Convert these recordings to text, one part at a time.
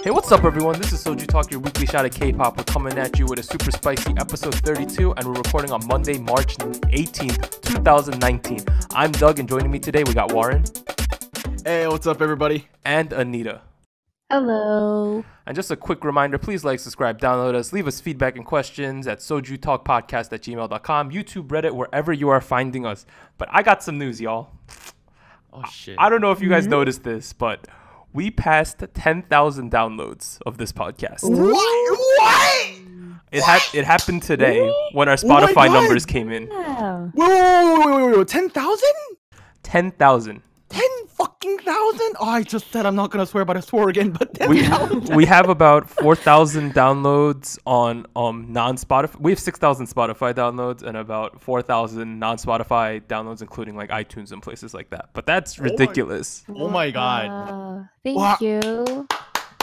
Hey, what's up, everyone? This is SojuTalk, your weekly shot of K-pop. We're coming at you with a super spicy episode 32, and we're recording on Monday, March 18th, 2019. I'm Doug, and joining me today, we got Warren. Hey, what's up, everybody? And Anita. Hello. And just a quick reminder, please like, subscribe, download us, leave us feedback and questions at SojuTalkPodcast@gmail.com, YouTube, Reddit, wherever you are finding us. But I got some news, y'all. Oh, shit. I don't know if you guys noticed this, but we passed 10,000 downloads of this podcast. What? It happened today when our Spotify numbers came in. Yeah. Whoa, 10,000? 10,000. 10 fucking thousand? Oh, I just said I'm not gonna swear, but I swore again. But 10,000. We have about 4,000 downloads on non-Spotify. We have 6,000 Spotify downloads and about 4,000 non-Spotify downloads, including like iTunes and places like that. But that's ridiculous. Oh my god. Thank you.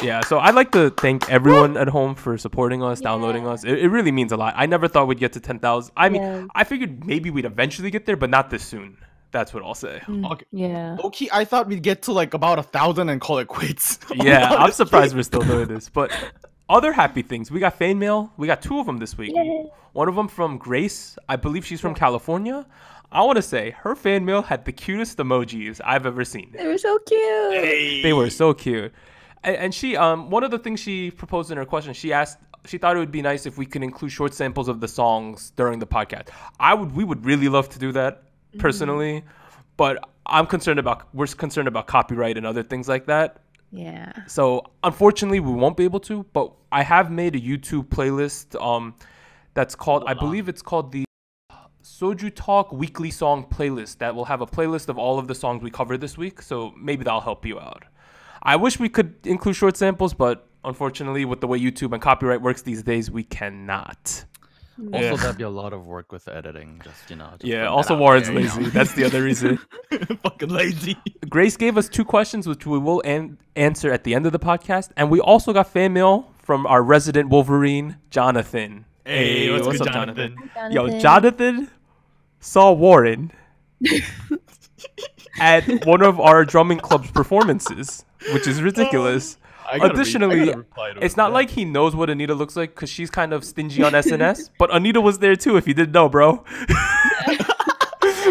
Yeah, so I'd like to thank everyone at home for supporting us, downloading us. It really means a lot. I never thought we'd get to 10,000. I mean, I figured maybe we'd eventually get there, but not this soon. That's what I'll say. Okay. Yeah. Okay, I thought we'd get to like about 1,000 and call it quits. Yeah, I'm surprised we're still doing this. But other happy things. We got fan mail. We got 2 of them this week. Yay. One of them from Grace. I believe she's from California. I want to say her fan mail had the cutest emojis I've ever seen. They were so cute. Hey. They were so cute. And she, one of the things she proposed in her question, she thought it would be nice if we could include short samples of the songs during the podcast. We would really love to do that personally, but we're concerned about copyright and other things like that. Yeah. So unfortunately, we won't be able to. But I have made a YouTube playlist. That's called, I believe it's called the SojuTalk Weekly Song Playlist. That will have a playlist of all of the songs we covered this week. So maybe that'll help you out. I wish we could include short samples, but unfortunately, with the way YouTube and copyright works these days, we cannot. Also, that'd be a lot of work with editing. Also Warren's lazy. That's the other reason. Fucking lazy. Grace gave us 2 questions, which we will answer at the end of the podcast. And we also got fan mail from our resident Wolverine, Jonathan. Hey, what's good, Jonathan? Yo, Jonathan saw Warren at one of our drumming club's performances, which is ridiculous. Additionally, it's not like he knows what Anita looks like because she's kind of stingy on SNS, but Anita was there too, if you didn't know, bro.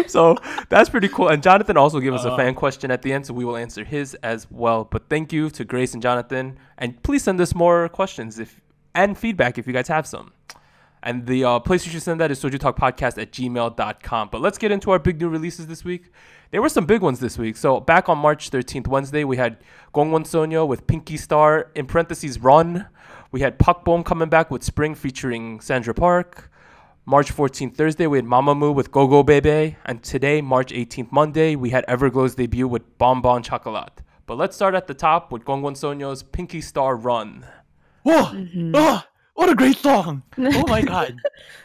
So that's pretty cool. And Jonathan also gave us a fan question at the end, so we will answer his as well. But thank you to Grace and Jonathan. And please send us more questions and feedback if you guys have some. And the place you should send that is SojuTalkPodcast@gmail.com. But let's get into our big new releases this week. There were some big ones this week. So back on March 13th, Wednesday, we had Gongwon Sonyo with Pinky Star, in parentheses, Run. We had Pak Bom coming back with Spring featuring Sandra Park. March 14th, Thursday, we had Mamamoo with Gogobebe. And today, March 18th, Monday, we had Everglow's debut with Bon Bon Chocolat. But let's start at the top with Gongwon Sonyo's Pinky Star, Run. Whoa! What a great song! Oh my god!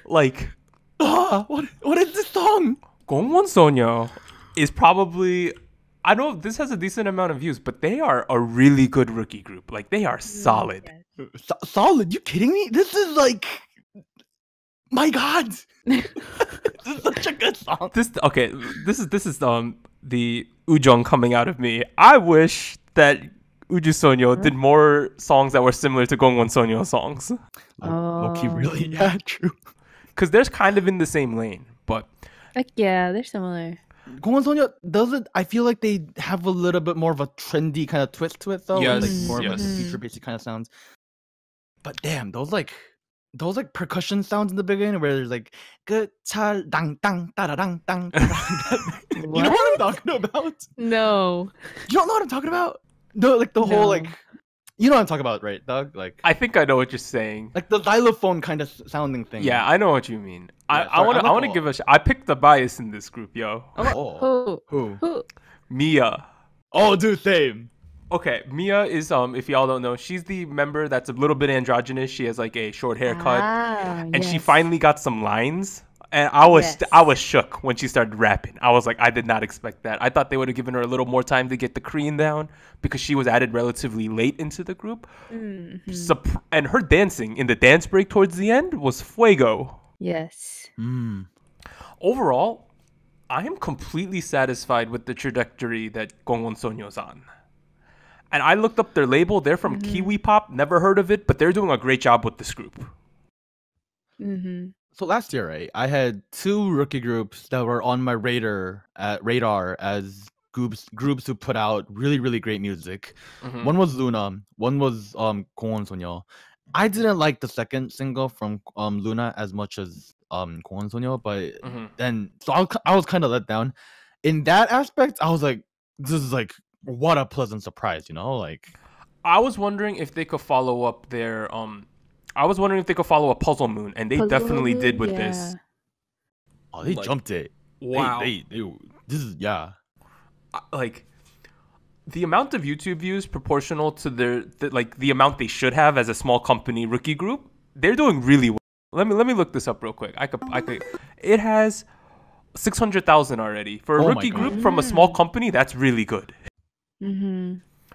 Like, what is this song? Gongwon Sonyo is probably, I know this has a decent amount of views, but they are a really good rookie group. Like, they are solid. Solid? You kidding me? This is like, my god! This is such a good song. This is the Ujong coming out of me. I wish that Uju Sonyo did more songs that were similar to Gongwon Sonyo songs. Low-key, really? Yeah, true. Because they're kind of in the same lane, but Like, yeah, they're similar. Gongwon Sonyo doesn't. I feel like they have a little bit more of a trendy kind of twist to it, though. Yes, like more of like yes. future basic kind of sounds. But damn, those percussion sounds in the beginning where there's like good dang dang da da dang dang. You know what I'm talking about? No. You don't know what I'm talking about? No, like the whole like. You know what I'm talking about, right, Doug? Like, I think I know what you're saying. like the xylophone kind of sounding thing. Yeah, I know what you mean. Yeah, I want to give I picked the bias in this group, yo. Who? Mia. Oh, dude, same. Okay, Mia is if y'all don't know, she's the member that's a little bit androgynous. She has like a short haircut, and she finally got some lines. And I was shook when she started rapping. I was like, I did not expect that. I thought they would have given her a little more time to get the Korean down because she was added relatively late into the group. Mm-hmm. And her dancing in the dance break towards the end was fuego. Yes. Overall, I am completely satisfied with the trajectory that Gongwon Sonyo's on. And I looked up their label. They're from Kiwi Pop. Never heard of it, but they're doing a great job with this group. So last year, right, I had 2 rookie groups that were on my radar as groups who put out really, really great music. One was Luna, one was 공원 소녀. I didn't like the second single from Luna as much as 공원 소녀, but then so I was kind of let down. In that aspect, I was like, this is like what a pleasant surprise, you know? Like, I was wondering if they could follow up their I was wondering if they could follow up Puzzle Moon, and they definitely did with this. Oh, they jumped it. Wow. This is like the amount of YouTube views proportional to the amount they should have as a small company rookie group. They're doing really well. Let me look this up real quick. I could. It has 600,000 already for a rookie group from a small company. That's really good.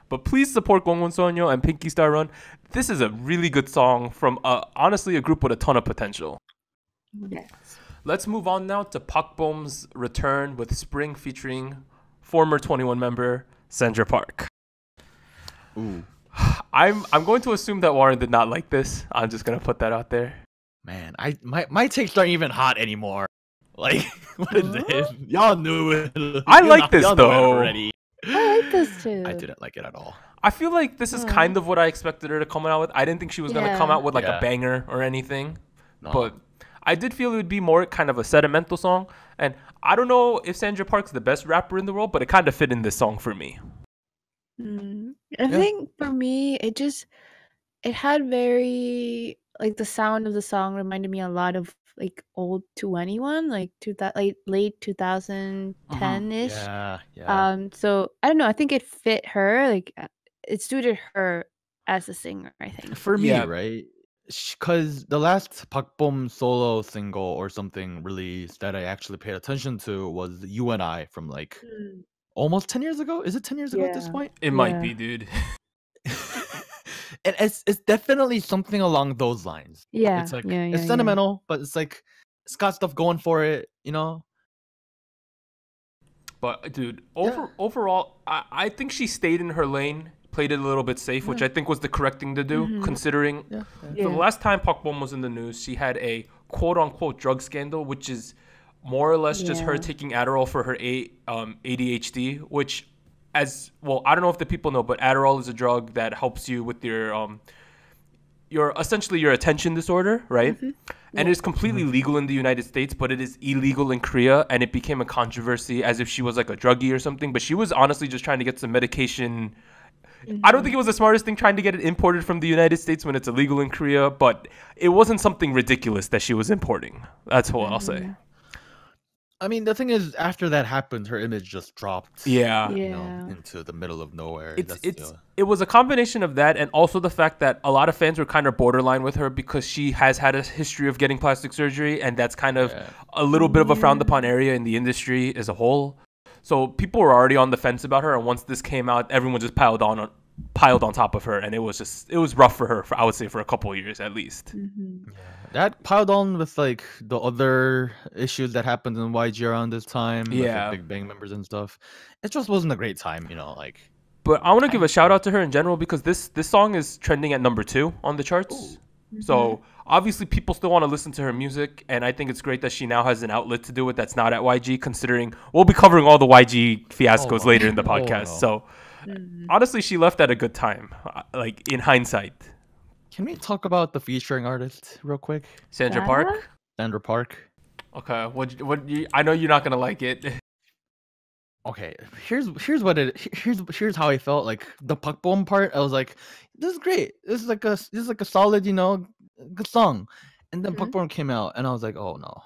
But please support Gongwon Sonyo and Pinky Star Run. This is a really good song from honestly a group with a ton of potential. Yes. Let's move on now to Pak Bom's return with Spring featuring former 21 member Sandra Park. Ooh. I'm going to assume that Warren did not like this. I'm just gonna put that out there. Man, my takes aren't even hot anymore. Like, what is this? Y'all knew it. I like this y'all know it though. already. I like this too. I didn't like it at all. I feel like this is kind of what I expected her to come out with. I didn't think she was gonna come out with like a banger or anything, but I did feel it would be more kind of a sentimental song. And I don't know if Sandra Park's the best rapper in the world, but it kind of fit in this song for me. I think for me, it had very like the sound of the song reminded me a lot of like old 2NE1, like late 2010-ish. So I don't know. I think it fit her. Like it suited her as a singer. I think for me, right? Because the last Pak Bom solo single or something released that I actually paid attention to was You and I from like almost 10 years ago. Is it 10 years ago at this point? It might be, dude. And it's definitely something along those lines. Yeah, it's like it's sentimental, but it's like it's got stuff going for it, you know. But dude, overall, I think she stayed in her lane, played it a little bit safe, which I think was the correct thing to do, considering the last time Pak Bom was in the news, she had a quote-unquote drug scandal, which is more or less just her taking Adderall for her ADHD, which, as well, I don't know if the people know, but Adderall is a drug that helps you with your essentially your attention disorder, right? And it is completely legal in the United States, but it is illegal in Korea, and it became a controversy as if she was like a druggie or something. But she was honestly just trying to get some medication. I don't think it was the smartest thing trying to get it imported from the United States when it's illegal in Korea, but it wasn't something ridiculous that she was importing. That's what I'll say. I mean, the thing is, after that happened, her image just dropped. You know, into the middle of nowhere. It was a combination of that and also the fact that a lot of fans were kind of borderline with her because she has had a history of getting plastic surgery, and that's kind of a little bit of a frowned upon area in the industry as a whole. So people were already on the fence about her, and once this came out, everyone just piled on top of her, and it was rough for her, I would say, for a couple of years at least. That piled on with like the other issues that happened in YG around this time, with, like, Big Bang members and stuff. It just wasn't a great time, you know, like. But I want to give a shout out to her in general because this song is trending at number 2 on the charts. So obviously people still want to listen to her music, and I think it's great that she now has an outlet to do it that's not at YG, considering we'll be covering all the YG fiascos later in the podcast. So honestly, she left at a good time, like in hindsight. Can we talk about the featuring artist real quick? Sandra Park? Sandra Park. Okay, I know you're not gonna like it. Okay, here's how I felt. Like the Pak Bom part, I was like, this is great. This is like a solid, you know, good song. And then Pak Bom came out, and I was like, oh no.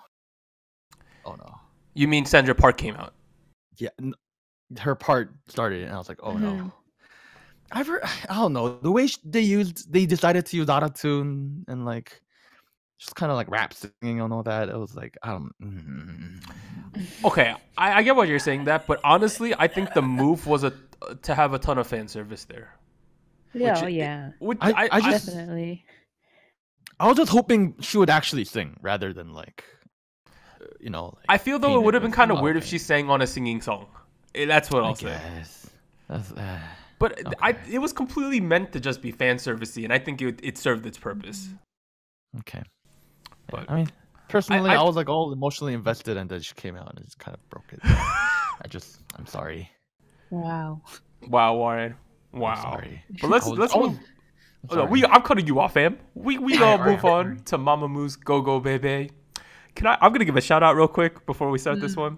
You mean Sandra Park came out? Yeah, her part started, and I was like, oh no. I don't know, the way they decided to use auto-tune and like just kind of like rap singing and all that. It was like, I don't. Okay, I get what you're saying that, but honestly, I think the move was to have a ton of fan service there. I just, definitely. I was just hoping she would actually sing rather than like, you know. Like, I feel though it would have been kind of weird if she sang on a singing song. That's what I'll say. That's, But it was completely meant to just be fan servicey, and I think it served its purpose. Okay. But I mean, personally, I was like all emotionally invested, and then she came out and it just kind of broke it. I'm sorry. Wow. Wow, Warren. Wow. I'm sorry. But let's move. I'm cutting you off, fam. We gonna move on to Mamamoo's gogobebe. I'm gonna give a shout out real quick before we start this one.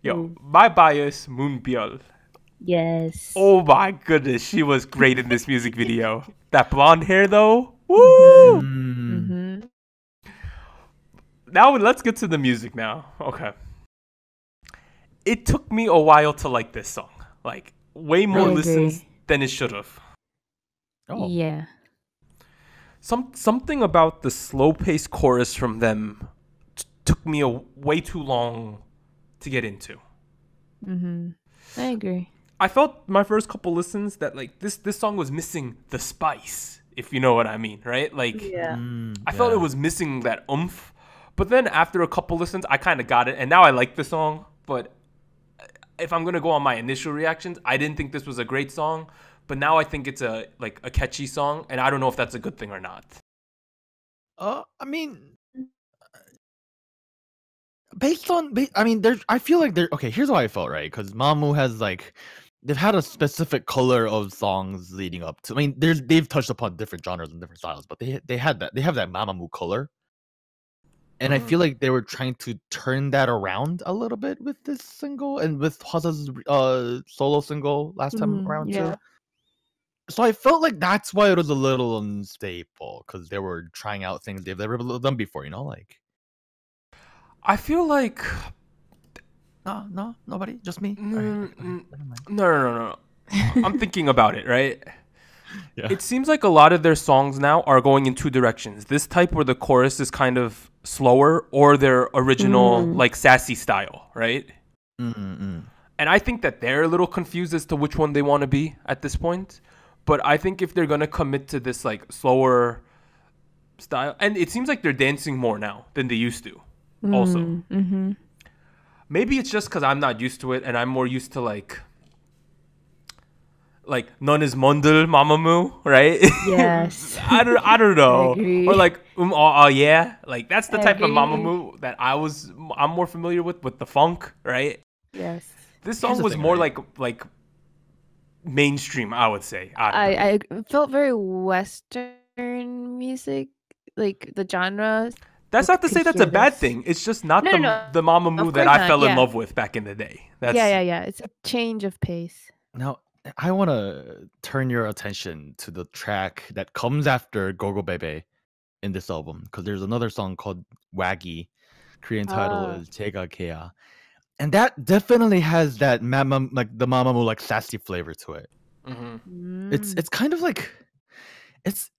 Yo, my bias, Moonbyul. Yes. Oh my goodness, she was great in this music video. That blonde hair though, woo! Mm-hmm. Now let's get to the music now. Okay. It took me a while to like this song. Like way more listens than it should have. Oh. Yeah. Something about the slow-paced chorus from them took me way too long to get into. Mm-hmm. I agree. I felt my first couple listens that like this song was missing the spice, if you know what I mean, right? Like I felt it was missing that oomph. But then after a couple listens, I kind of got it, and now I like the song. But if I'm gonna go on my initial reactions, I didn't think this was a great song. But now I think it's a catchy song, and I don't know if that's a good thing or not. I mean, I feel like they're okay. Here's how I felt, right? Because Mamamoo has like, they've had a specific color of songs leading up to. I mean, they've touched upon different genres and different styles, but they have that Mamamoo color, and I feel like they were trying to turn that around a little bit with this single and with Hwasa's solo single last time around too. So I felt like that's why it was a little unstable, because they were trying out things they've never done before, you know, like. I feel like no, nobody, just me. No. I'm thinking about it, right? Yeah. It seems like a lot of their songs now are going in two directions. This type where the chorus is kind of slower, or their original like sassy style, right? And I think that they're a little confused as to which one they want to be at this point. But I think if they're gonna commit to this like slower style, and it seems like they're dancing more now than they used to. Also, maybe it's just because I'm not used to it, and I'm more used to like none is Mondul Mamamoo, right? Yes. I don't know, or like yeah, like that's the type of agree. Mamamoo that I'm more familiar with the funk, right? Yes. This song was more like mainstream, I would say. I felt very Western music, like the genre. That's not to say that's a bad thing. It's just not the Mamamoo that I fell in love with back in the day. Yeah. It's a change of pace. Now, I want to turn your attention to the track that comes after gogobebe in this album, because there's another song called Waggy. Korean title is 제가 걔야. And that definitely has that the Mamamoo like sassy flavor to it. It's kind of like it's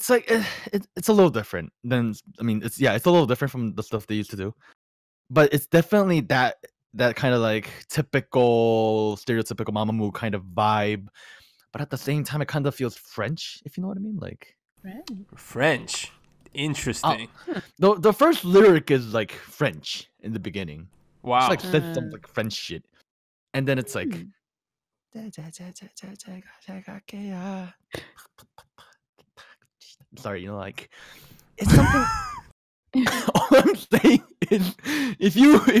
like it's a little different than it's a little different from the stuff they used to do, but it's definitely that kind of like typical stereotypical Mamamoo kind of vibe, but at the same time it kind of feels French, if you know what I mean, like French. Interesting. The first lyric is like French in the beginning. Wow. It's like said some like French shit, and then it's like sorry, you know, like it's something. All I'm saying is, if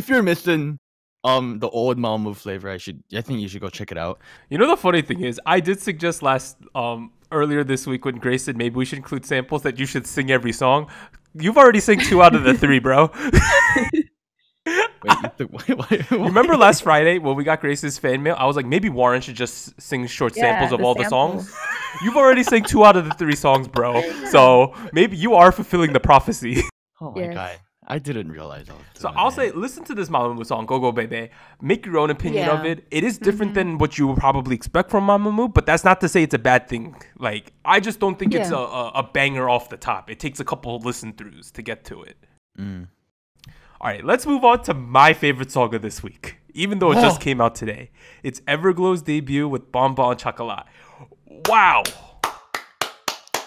you're missing the old Mamamoo flavor, I think you should go check it out. You know, the funny thing is, I did suggest earlier this week when Grace said maybe we should include samples that you should sing every song. You've already sang 2 out of the 3, bro. Wait, You remember last Friday when we got Grace's fan mail? I was like, maybe Warren should just sing short samples of all the songs. You've already sang 2 out of the 3 songs, bro. So maybe you are fulfilling the prophecy. Oh my god, I didn't realize that. So I'll say, listen to this Mamamoo song, gogobebe. Make your own opinion of it. It is different than what you would probably expect from Mamamoo, but that's not to say it's a bad thing. Like, I just don't think it's a banger off the top. It takes a couple of listen throughs to get to it. All right, let's move on to my favorite song of this week, even though it just came out today. It's Everglow's debut with Bon Bon Chocolat. Wow.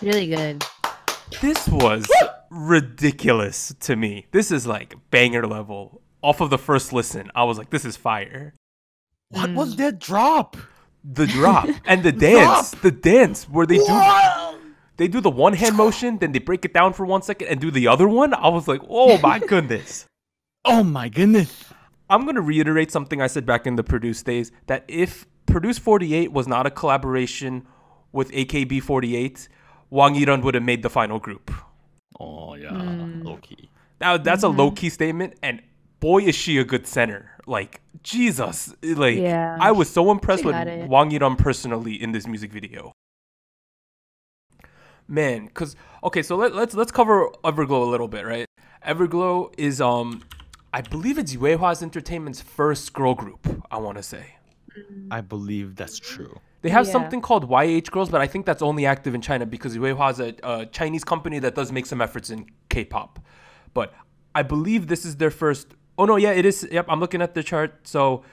Really good. This was ridiculous to me. This is like banger level. Off of the first listen, I was like, this is fire. What was that drop? the drop and the dance where they do the one hand motion, then they break it down for 1 second and do the other one. I was like, oh my goodness. Oh my goodness. I'm going to reiterate something I said back in the Produce days, that if Produce 48 was not a collaboration with AKB48, Wang Yiran would have made the final group. Oh, yeah. Low-key. Now, that's a low-key statement, and boy, is she a good center. Like, Jesus. Like, Yeah. I was so impressed She with got it. Wang Yiran personally in this music video. Man, because, okay, so let's cover Everglow a little bit, right? Everglow is, I believe it's Yuehwa's Entertainment's first girl group, I want to say. I believe that's true. They have Yeah. something called YH Girls, but I think that's only active in China because Yuehua is a Chinese company that does make some efforts in K-pop. But I believe this is their first. Oh no, yeah, it is. Yep, I'm looking at the chart. So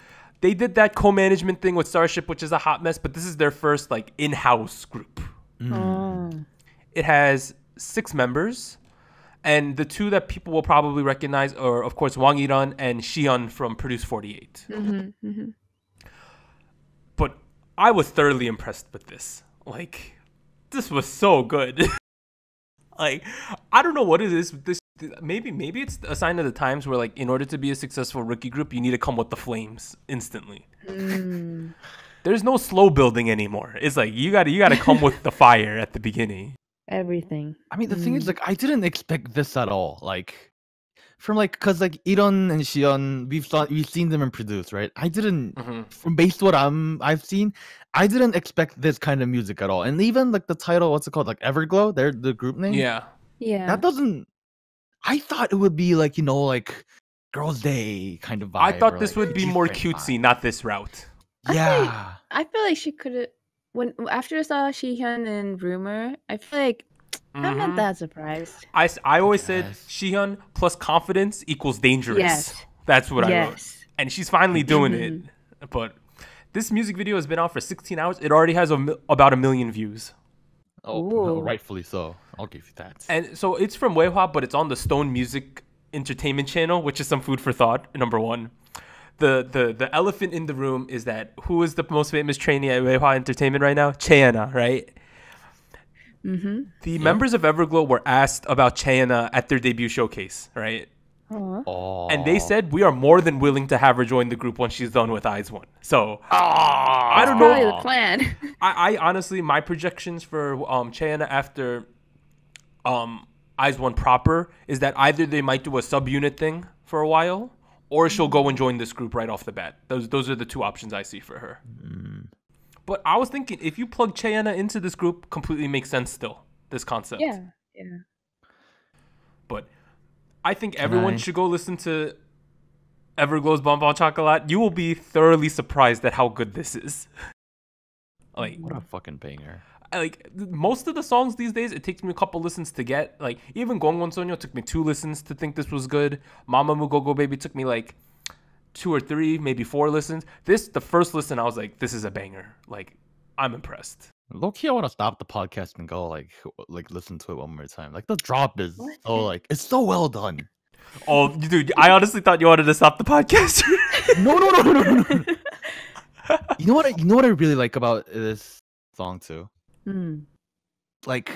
they did that co-management thing with Starship, which is a hot mess. But this is their first like in-house group. Oh. It has 6 members, and the 2 that people will probably recognize are, of course, Wang Yiran and Xi'an from Produce 48. But I was thoroughly impressed with this. Like, this was so good. Like, I don't know what it is. Maybe it's a sign of the times where, like, in order to be a successful rookie group, you need to come with the flames instantly. There's no slow building anymore. It's like you gotta come with the fire at the beginning. Everything. I mean, the thing is, like, I didn't expect this at all. Like, from like, cause like Iron and Xi'an, we've seen them in Produce, right? I didn't, from based what I've seen, I didn't expect this kind of music at all. And even like the title, what's it called? Like Everglow, they're the group name. Yeah. Yeah. That doesn't. I thought it would be like, you know, like Girls' Day kind of vibe. I thought or, this like, would be more different cutesy, vibe. not this route. Yeah. I feel like she could have. After I saw Shihyun and Rumor, I feel like I'm not that surprised. I always said Yes. Xi'an plus confidence equals dangerous. Yes. That's what I wrote. Yes. And she's finally doing it. But this music video has been out for 16 hours. It already has about 1 million views. Oh, well, Ooh. rightfully so. I'll give you that. And so it's from Weihua, but it's on the Stone Music Entertainment channel, which is some food for thought, number one. The elephant in the room is that who is the most famous trainee at Weihua Entertainment right now? Chaeyeona, right? The members of Everglow were asked about Chaeyeona at their debut showcase, right? Oh. And they said we are more than willing to have her join the group once she's done with Eyes One. So I don't Probably know. the plan. I honestly, my projections for Chaeyeona after Eyes One proper is that either they might do a subunit thing for a while, or she'll go and join this group right off the bat. Those are the 2 options I see for her. But I was thinking, if you plug Chaeyeona into this group, completely makes sense still, this concept. Yeah. But I think everyone should go listen to Everglow's Bon Bon Chocolat. You will be thoroughly surprised at how good this is. Like, What a fucking banger. like most of the songs these days, it takes me a couple listens to get. Like, even Gongwon Sonyo took me 2 listens to think this was good. Mamamoo gogobebe took me like 2 or 3, maybe 4 listens. This, the first listen, I was like, this is a banger. Like, I'm impressed. Low-key, I want to stop the podcast and go like listen to it one more time. Like the drop is so like it's so well done. Oh, dude, I honestly thought you wanted to stop the podcast. No. You know what I really like about this song too? Like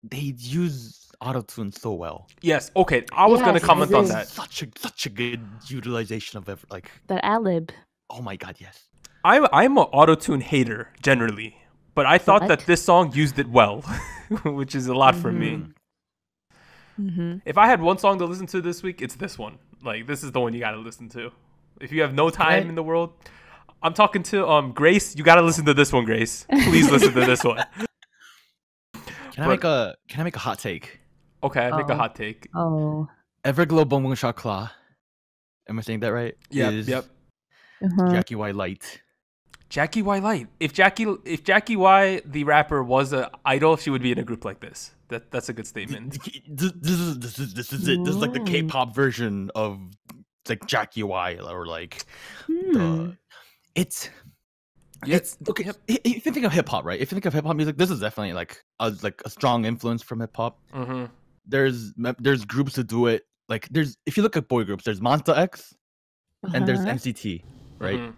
they use autotune so well. Yes, okay. I was gonna Yes, comment it on is. that. Such a good utilization of like. That ad-lib. Oh my god, yes. I'm an autotune hater generally, but I thought that What? this song used it well, which is a lot for me. If I had one song to listen to this week, it's this one. Like, this is the one you gotta listen to. If you have no time in the world, I'm talking to Grace. You gotta listen to this one, Grace. Please listen to this one. Can I make a hot take? Okay, make a hot take. Oh. Everglow Bon Bon Chocolat. Am I saying that right? Is Yep. Jackie Y Light. Jackie Y Light. If Jackie Y the rapper was an idol, she would be in a group like this. That's a good statement. This is it. This is like the K-pop version of like Jackie Y or like the. It's okay. Yep. If you think of hip hop, right? If you think of hip hop music, this is definitely like a strong influence from hip hop. There's groups that do it. Like if you look at boy groups, there's Monsta X and there's NCT, right?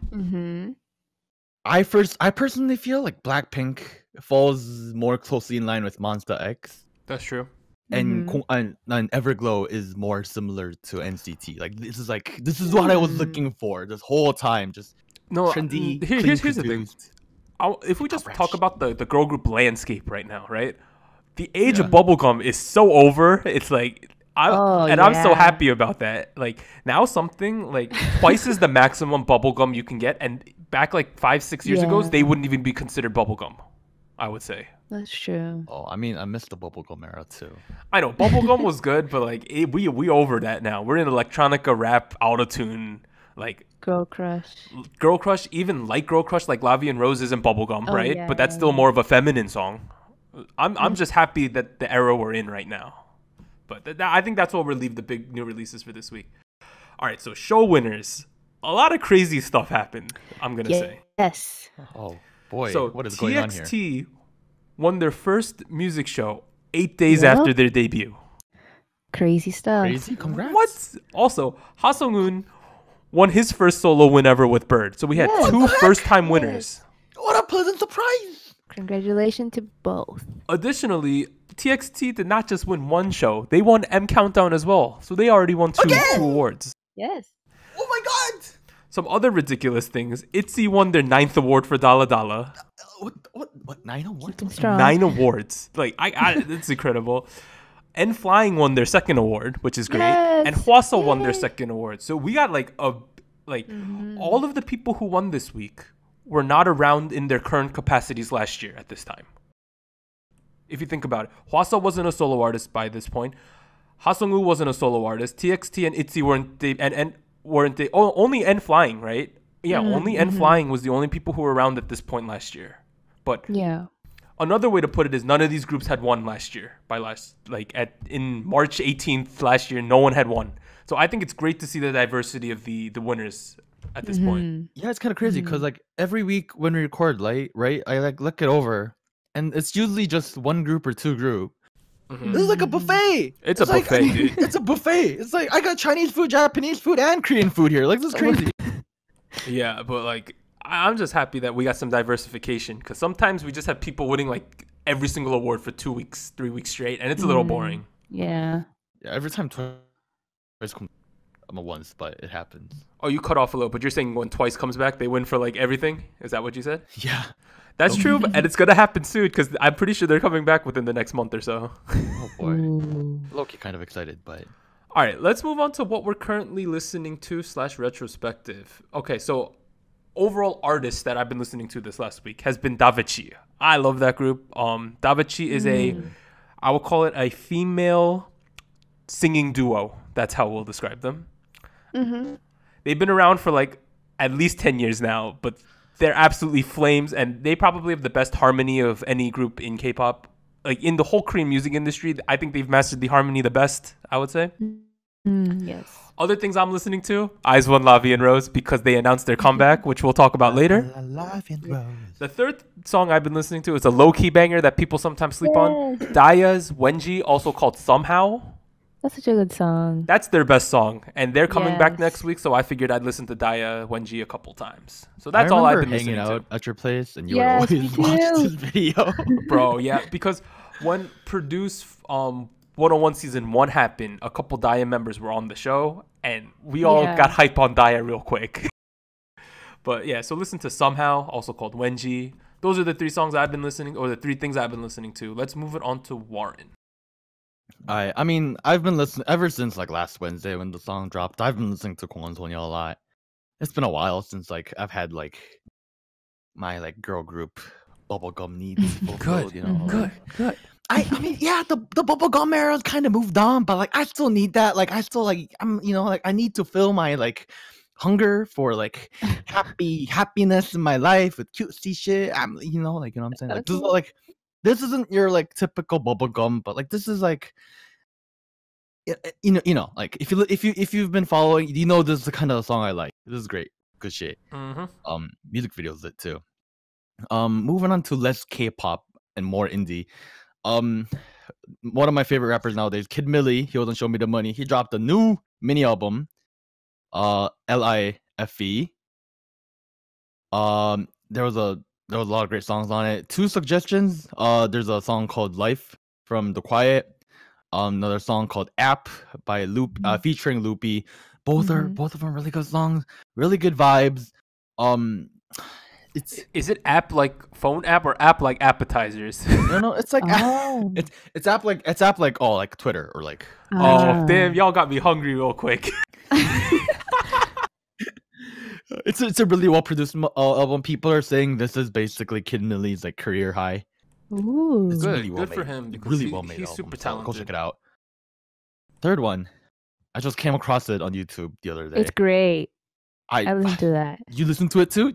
I personally feel like Blackpink falls more closely in line with Monsta X. That's true. And, and Everglow is more similar to NCT. Like this is what I was looking for this whole time. Just trendy. Here's the thing. If we just talk about the girl group landscape right now, right? The age of bubblegum is so over. It's like I'm so happy about that. Like now something like twice is the maximum bubblegum you can get, and back like 5-6 years ago, they wouldn't even be considered bubblegum, I would say. That's true. Oh, I mean, I missed the bubblegum era too. I know bubblegum was good, but like we over that now. We're in electronica rap, autotune, like Girl crush, even light girl crush like Lavi and Rose isn't bubblegum, right? Yeah, but that's still more of a feminine song. I'm just happy that the era we're in right now. But I think that's what will leave the big new releases for this week. All right, so show winners. A lot of crazy stuff happened, I'm gonna say. Yes. Oh boy, so what is going on here? TXT won their first music show 8 days after their debut. Crazy stuff. Crazy, congrats. What? Also, Ha Sung-hoon won his first solo win ever with Bird. So we had two first-time winners. What a pleasant surprise! Congratulations to both. Additionally, TXT did not just win one show. They won M Countdown as well. So they already won two awards. Yes. Oh my god! Some other ridiculous things. ITZY won their 9th award for Dala Dala. What 9 awards? Strong. 9 awards. Like it's incredible. And Flying won their 2nd award, which is great. Yes. And Hwasa won their 2nd award. So we got like all of the people who won this week were not around in their current capacities last year at this time. If you think about it, Hwasa wasn't a solo artist by this point. Ha Sung-woo wasn't a solo artist. TXT and ITZY weren't they? Oh, only N Flying, right? Yeah, only N Flying was the only people who were around at this point last year. But another way to put it is none of these groups had won last year. In March 18th last year, no one had won. So I think it's great to see the diversity of the winners at this point. Yeah, it's kind of crazy because like every week when we record, right, I like look it over, and it's usually just one group or two group. This is like a buffet. It's a buffet, dude. It's a buffet. It's like I got Chinese food, Japanese food, and Korean food here. Like this is crazy. Yeah, but like I'm just happy that we got some diversification because sometimes we just have people winning like every single award for 2 weeks, 3 weeks straight, and it's a little boring. Yeah. Yeah, every time Twice comes, I'm a once, but it happens. Oh, you cut off a little, but you're saying when Twice comes back, they win for like everything? Is that what you said? Yeah. That's true, and it's gonna happen soon because I'm pretty sure they're coming back within the next month or so. Oh boy, Loki kind of excited, but all right, let's move on to what we're currently listening to / retrospective. Okay, so overall artist that I've been listening to this last week has been Davichi. I love that group. Davichi is I would call it a female singing duo. That's how we'll describe them. They've been around for like at least 10 years now, but they're absolutely flames, and they probably have the best harmony of any group in K-pop. Like in the whole Korean music industry, I think they've mastered the harmony the best, I would say. Yes. Other things I'm listening to, Ice1, Lavi and Rose, because they announced their comeback, which we'll talk about later. The third song I've been listening to is a low-key banger that people sometimes sleep on. Daya's Wenji, also called Somehow. That's such a good song. That's their best song, and they're coming back next week, so I figured I'd listen to Daya Wenji a couple times. So that's all I've been listening to. I remember hanging out at your place, and you would always watch this video. Bro, yeah, because when Produce 101 Season 1 happened, a couple Daya members were on the show, and we all got hype on Daya real quick. But yeah, so listen to Somehow, also called Wenji. Those are the 3 songs I've been listening, or the 3 things I've been listening to. Let's move it on to Warren. I mean, I've been listening ever since like last Wednesday when the song dropped. I've been listening to Kwon Sonya a lot. It's been a while since like I've had like my like girl group bubblegum needs fulfilled. Good. I mean, yeah, the bubblegum era's kind of moved on, but like I still need that. Like I still like I need to fill my like hunger for like happiness in my life with cutesy shit. You know what I'm saying? Like this isn't your like typical bubblegum, but like this is like like if you've been following, you know this is the kind of song I like. This is great, good shit. Music videos lit too. Moving on to less K-pop and more indie. One of my favorite rappers nowadays, Kid Millie. He wasn't Show Me the Money. He dropped a new mini album, LIFE. there was a lot of great songs on it. 2 suggestions. There's a song called Life from The Quiet. Another song called App by featuring Loopy. Both of them really good songs, really good vibes. Is it app like phone app or app like appetizers? No, it's like it's app like Twitter or like. Oh damn! Y'all got me hungry real quick. It's a really well produced album. People are saying this is basically Kid Milli's like career high. Ooh, It's Good, really well good made. for him. Because Really well made. He's album, super so talented. Go check it out. Third one, I just came across it on YouTube the other day. it's great. I listened to that. You listen to it too?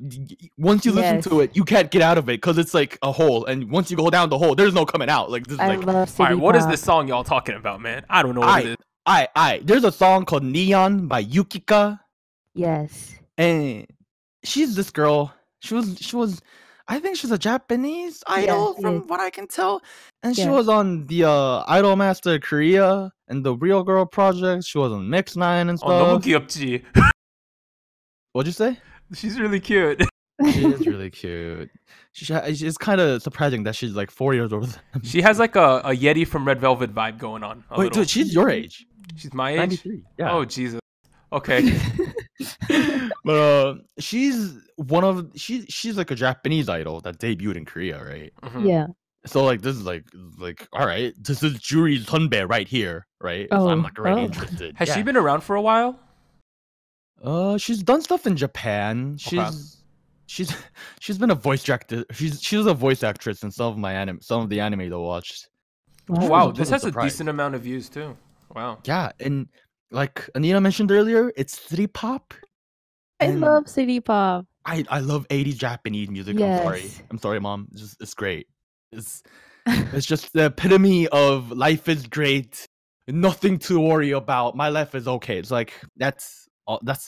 Once you listen to it, you can't get out of it because it's like a hole, and once you go down the hole, there's no coming out. Like this is I like. love All city right, what is pop. this song y'all talking about, man? I don't know what it is. There's a song called Neon by Yukika, Yes. and she's this girl. She was. I think she's a Japanese idol from what I can tell, and she was on the Idol Master Korea and the Real Girl Project. She was on Mix 9 and stuff. 너무 귀엽지. What'd you say? She's really cute. She is really cute. It's kind of surprising that she's like 4 years older. She has like a Yeti from Red Velvet vibe going on. Wait, dude, she's your age. She's my age. 93. Yeah. Oh Jesus. Okay. But she's she's like a Japanese idol that debuted in Korea, right? Mhm. Yeah. So like this is like all right, this is Juri Sunbae right here, right? So Oh. I'm like already Oh. interested. Has she been around for a while? She's done stuff in Japan. Okay. She's been a voice actor. She was a voice actress in some of the anime I watched. Oh wow, was this a has a surprise. decent amount of views too. Wow. Yeah, and like Anita mentioned earlier, it's city pop. I And love city pop. I love 80s Japanese music. Yes. I'm sorry, mom. It's great. It's just the epitome of life is great. Nothing to worry about. My life is okay. It's like that's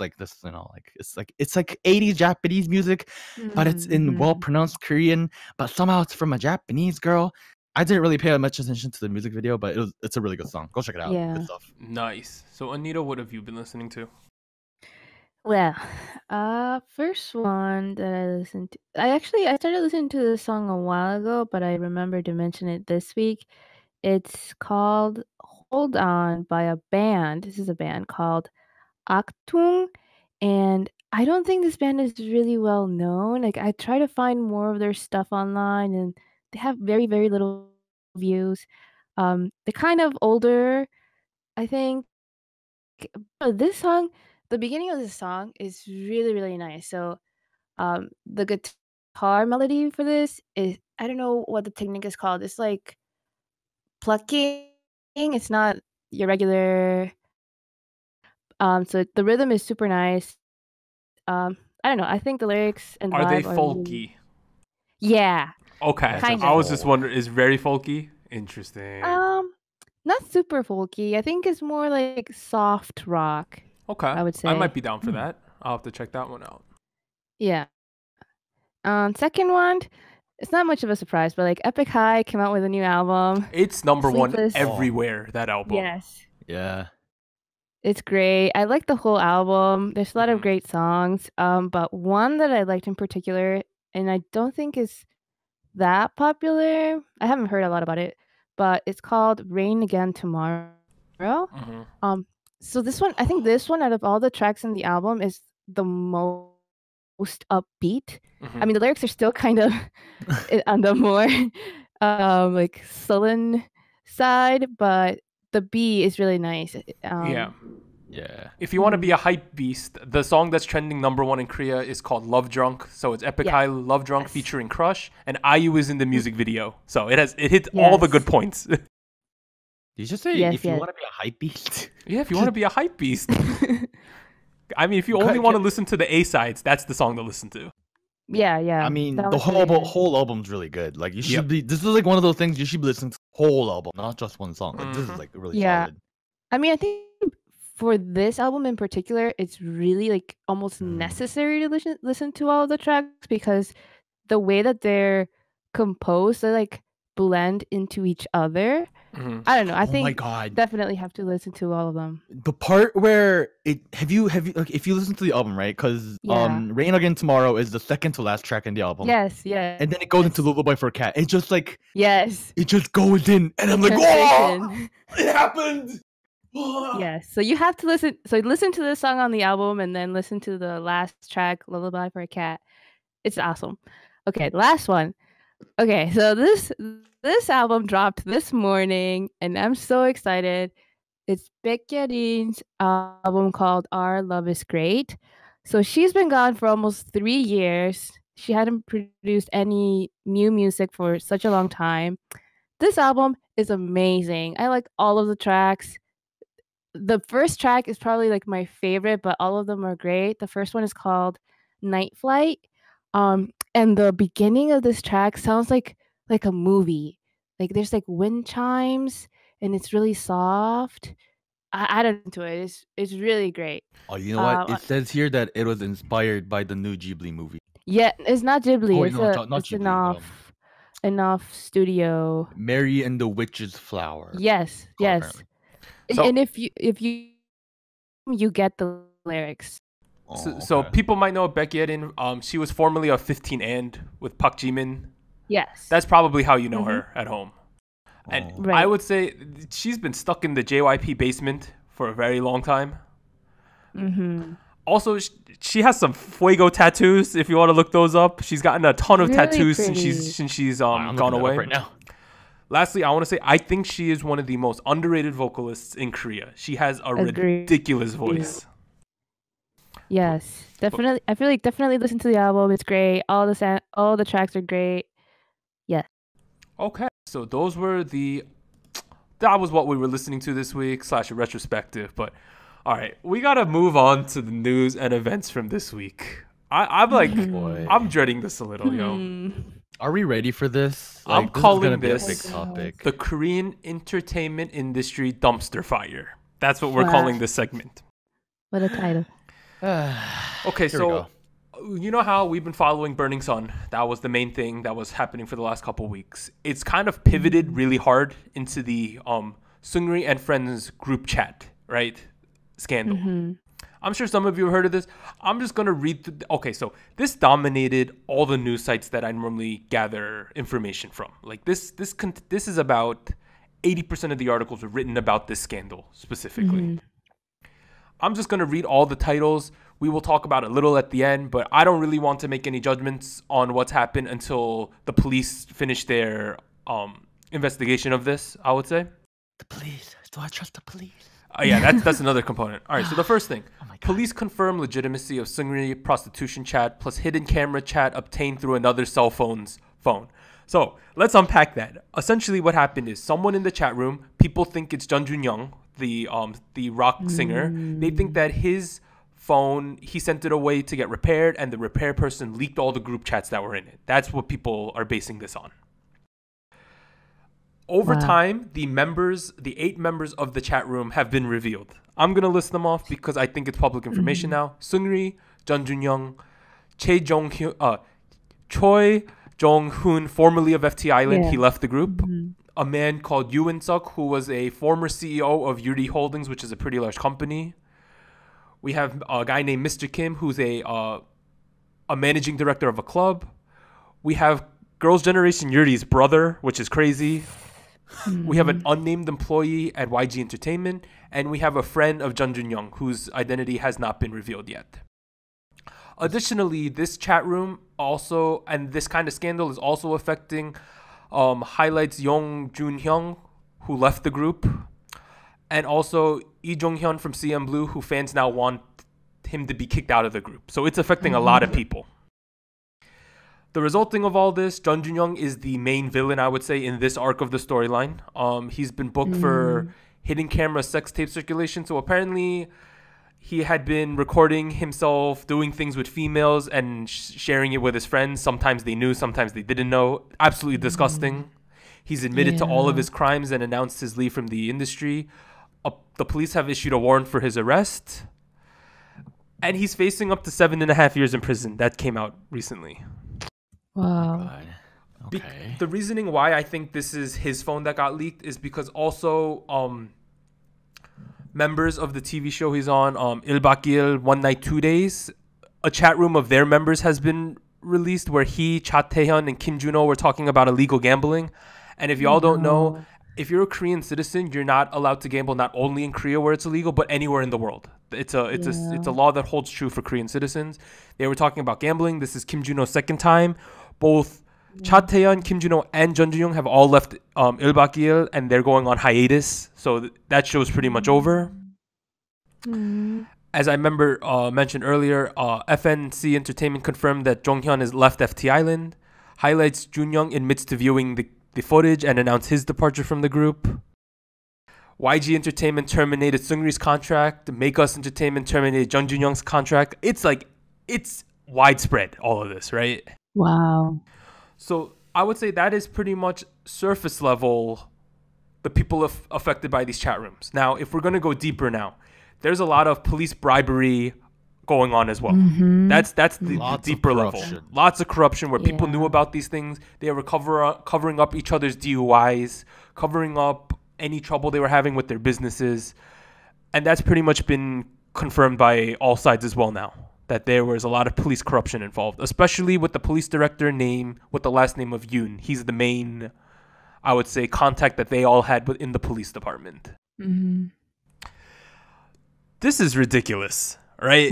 like this, like it's like 80s Japanese music, but it's in well pronounced Korean, but somehow it's from a Japanese girl. I didn't really pay much attention to the music video, but it's a really good song. Go check it out. Yeah. Good stuff. Nice. So Anita, what have you been listening to? Well, first one that I listened to, I started listening to this song a while ago, but I remembered to mention it this week. It's called "Hold On" by a band. This is a band called Aktung, and I don't think this band is really well known. Like I try to find more of their stuff online, and they have very, very little views. They're kind of older, I think. But this song, the beginning of this song is really, really nice. So, the guitar melody for this is, I don't know what the technique is called. It's like plucking. It's not your regular. So the rhythm is super nice. I don't know. I think the lyrics and Are they vibe folky? Yeah. Okay. Kind I of. was just wondering, is very folky? Interesting. Not super folky. I think it's more like soft rock. Okay. I would say. I might be down for that. I'll have to check that one out. Yeah. Second one, it's not much of a surprise, but like Epic High came out with a new album. It's number Sleepless. one everywhere, that album. Yes. Yeah. It's great. I like the whole album. There's a lot of great songs. But one that I liked in particular, and I don't think is that popular. I haven't heard a lot about it, but it's called Rain Again Tomorrow. Mhm. So this one, I think this one out of all the tracks in the album is the most upbeat. Mhm. I mean, the lyrics are still kind of on the more like sullen side, but the beat is really nice. Yeah. Yeah. If you want to be a hype beast, the song that's trending number one in Korea is called Love Drunk. So it's Epic Yeah. High Love Drunk Yes. featuring Crush, and IU is in the music video. So it hits all the Yes. good points. Did you just say Yes, if you yes. want to be a hype beast? Yeah, if you want to be a hype beast. I mean, if you only want to listen to the A-sides, that's the song to listen to. Yeah. I mean, that the was really good. whole album's really good. Like you should Yep. be. This is like one of those things you should be listening to the whole album, not just one song. Like this is like really Yeah. solid. I mean, I think for this album in particular, it's really like almost necessary to listen to all of the tracks because the way that they're composed, they like blend into each other. I don't know. I Oh think my god. definitely have to listen to all of them. The part where have you like, if you listen to the album, right? Because Yeah. Rain Again Tomorrow is the second to last track in the album. Yes, yes. And then it goes into Lullaby for a Cat. It's just like Yes. it just goes in and I'm like, Translation. oh, it happened. Oh. Yes. So you have to listen. So listen to this song on the album and then listen to the last track, Lullaby for a Cat. It's awesome. Okay, the last one. Okay, so this album dropped this morning and I'm so excited. It's Baekhyun's album called Our Love Is Great. So she's been gone for almost 3 years. She hadn't produced any new music for such a long time. This album is amazing. I like all of the tracks. The first track is probably like my favorite, but all of them are great. The first one is called Night Flight. And the beginning of this track sounds like a movie. Like there's like wind chimes and it's really soft. I don't into it. It's really great. Oh, you know what? It says here that it was inspired by the new Ghibli movie. Yeah, it's not Ghibli. Oh, it's not it's Ghibli, enough studio. Mary and the Witch's Flower. Yes, yes. Apparently. So, and if you get the lyrics. So people might know Baekhyun. She was formerly of 15 and with Park Jimin. Yes. That's probably how you know her at home. And Right. I would say she's been stuck in the JYP basement for a very long time. Also, she has some fuego tattoos. If you want to look those up, she's gotten a ton of Really tattoos pretty. since she's I'm gone looking that away. up right now. Lastly, I want to say I think she is one of the most underrated vocalists in Korea. She has a Agreed. ridiculous voice. Yes, definitely. I feel like definitely listen to the album. It's great. All the tracks are great. Yes. Okay, so that was what we were listening to this week / a retrospective. But all right, we gotta move on to the news and events from this week. I'm like, I'm dreading this a little, yo. Are we ready for this? I'm This is calling gonna be a this big topic. the Korean entertainment industry dumpster fire. That's what we're Wow. calling this segment. What a title. Okay, Here we so go. you know how we've been following Burning Sun? That was the main thing that was happening for the last couple of weeks. It's kind of pivoted really hard into the Seungri and Friends group chat, right? Scandal. I'm sure some of you have heard of this. I'm just gonna read. Okay, so this dominated all the news sites that I normally gather information from. Like this is about 80% of the articles were written about this scandal specifically. I'm just gonna read all the titles. We will talk about it a little at the end, but I don't really want to make any judgments on what's happened until the police finish their investigation of this. I would say. The police. Do I trust the police? Yeah, that's another component. All right, so the first thing. Oh my God. Police confirm legitimacy of Seungri prostitution chat plus hidden camera chat obtained through another cell phone's phone. So let's unpack that. Essentially what happened is someone in the chat room, people think it's Jung Joon Young, the rock singer. They think that his phone, he sent it away to get repaired and the repair person leaked all the group chats that were in it. That's what people are basing this on. Over time, the 8 members of the chat room have been revealed. I'm going to list them off because I think it's public information now. Seungri, Jung Joon Young, Choi Jong-hoon, formerly of FT Island, he left the group. A man called Yoo In-suk, who was a former CEO of Yuri Holdings, which is a pretty large company. We have a guy named Mr. Kim, who's a managing director of a club. We have Girls' Generation Yuri's brother, which is crazy. We have an unnamed employee at YG Entertainment, and we have a friend of Jung Joon Young, whose identity has not been revealed yet. Additionally, this chat room also, and this kind of scandal is also affecting, highlights Jung Joon Young, who left the group, and also Lee Jong Hyun from CM Blue, who fans now want him to be kicked out of the group. So it's affecting a lot of people. The resulting of all this, Jung Joon Young is the main villain, I would say, in this arc of the storyline. He's been booked for hidden camera sex tape circulation. So apparently he had been recording himself doing things with females and sharing it with his friends. Sometimes they knew, sometimes they didn't know. Absolutely disgusting. He's admitted to all of his crimes and announced his leave from the industry. The police have issued a warrant for his arrest. And he's facing up to 7.5 years in prison. That came out recently. Wow. Okay. The reasoning why I think this is his phone that got leaked is because also members of the TV show he's on, Il Bakil, One Night, 2 Days, a chat room of their members has been released where he, Cha Taehyun, and Kim Juno were talking about illegal gambling. And if y'all don't know, if you're a Korean citizen, you're not allowed to gamble not only in Korea where it's illegal, but anywhere in the world. It's a law that holds true for Korean citizens. They were talking about gambling. This is Kim Juno's second time. Both Cha Taehyun, Kim Juno, and Jung Joon Young have all left Il Bakil, and they're going on hiatus. So that show's pretty much over. As I mentioned earlier, FNC Entertainment confirmed that Jonghyun has left FT Island. Highlights Joon Young admits to viewing the footage and announced his departure from the group. YG Entertainment terminated Seungri's contract. Make Us Entertainment terminated Jung Joon Young's contract. It's widespread, all of this, right? Wow. So I would say that is pretty much surface level, the people affected by these chat rooms. Now, if we're going to go deeper now, there's a lot of police bribery going on as well. That's the deeper level. Lots of corruption where people knew about these things. They were covering up each other's DUIs, covering up any trouble they were having with their businesses. And that's pretty much been confirmed by all sides as well now, that there was a lot of police corruption involved, especially with the police director name with the last name of Yoon. He's the main, I would say, contact that they all had within the police department. This is ridiculous, right?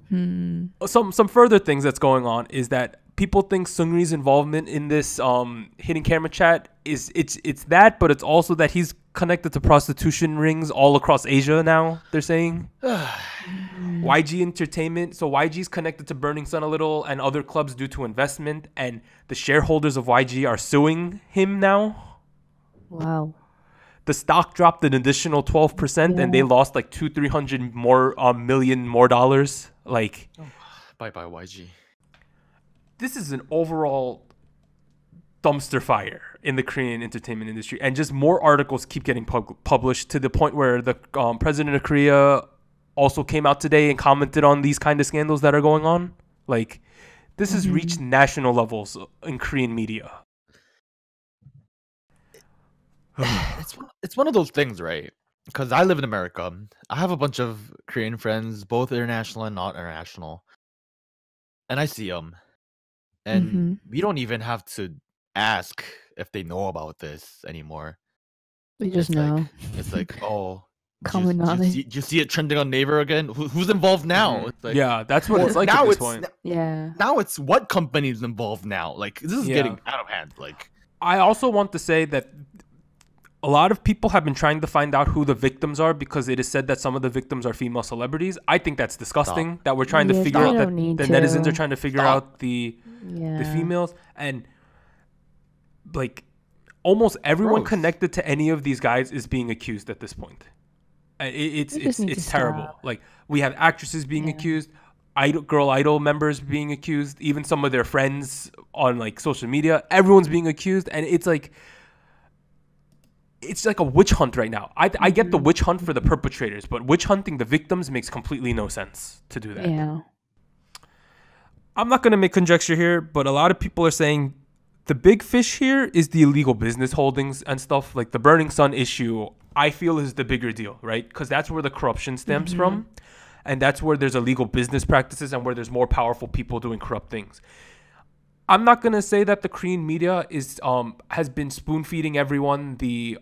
Some further things that's going on is that people think Seungri's involvement in this hidden camera chat is it's that, but it's also that he's connected to prostitution rings all across Asia now, they're saying. YG Entertainment, so YG's connected to Burning Sun a little and other clubs due to investment, and the shareholders of YG are suing him now. Wow. The stock dropped an additional 12%, and they lost like $200-300 million more dollars. Like, Bye bye YG. This is an overall dumpster fire in the Korean entertainment industry, and just more articles keep getting published to the point where the president of Korea also came out today and commented on these kind of scandals that are going on. Like, this has reached national levels in Korean media. It's one of those things, right? Because I live in America. I have a bunch of Korean friends, both international and not international, and I see them, and we don't even have to ask if they know about this anymore. We just know. It's like, oh, common knowledge. Do you see it trending on Naver again? Who's involved now? It's like, yeah, that's what it's like at this point. Now it's what company's involved now. Like, this is getting out of hand. Like, I also want to say that a lot of people have been trying to find out who the victims are because it is said that some of the victims are female celebrities. I think that's disgusting that we're trying to figure out, that the netizens are trying to figure out the females. And like almost everyone connected to any of these guys is being accused at this point. It's terrible. Like, we have actresses being accused, girl idol members being accused, even some of their friends on like social media. Everyone's being accused, and it's like a witch hunt right now. I get the witch hunt for the perpetrators, but witch hunting the victims makes completely no sense to do that. Yeah. I'm not going to make conjecture here, but a lot of people are saying the big fish here is the illegal business holdings and stuff. Like the Burning Sun issue, I feel is the bigger deal, right? Because that's where the corruption stems from. And that's where there's illegal business practices and where there's more powerful people doing corrupt things. I'm not going to say that the Korean media has been spoon feeding everyone the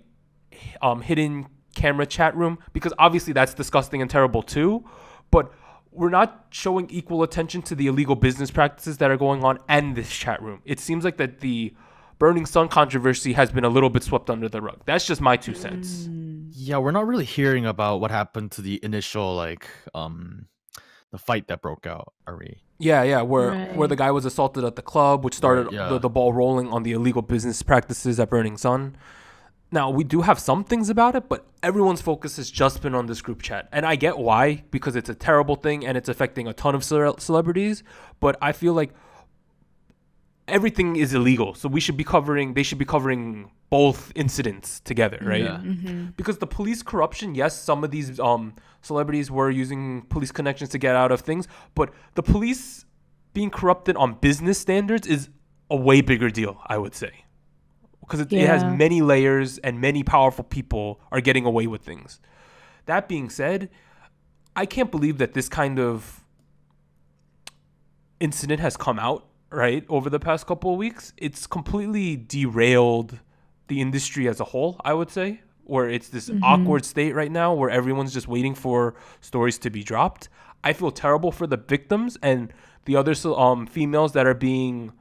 hidden camera chat room, because obviously that's disgusting and terrible too, but we're not showing equal attention to the illegal business practices that are going on and this chat room. It seems like that the Burning Sun controversy has been a little bit swept under the rug. That's just my 2 cents. Yeah, we're not really hearing about what happened to the initial the fight that broke out, are we? Yeah, where the guy was assaulted at the club, which started the ball rolling on the illegal business practices at Burning Sun. Now, we do have some things about it, but everyone's focus has just been on this group chat. And I get why, because it's a terrible thing and it's affecting a ton of celebrities. But I feel like everything is illegal. So they should be covering both incidents together, right? Yeah. Because the police corruption, yes, some of these celebrities were using police connections to get out of things. But the police being corrupted on business standards is a way bigger deal, I would say, because it has many layers and many powerful people are getting away with things. That being said, I can't believe that this kind of incident has come out, right, over the past couple of weeks. It's completely derailed the industry as a whole, I would say, where it's this awkward state right now where everyone's just waiting for stories to be dropped. I feel terrible for the victims and the other females that are being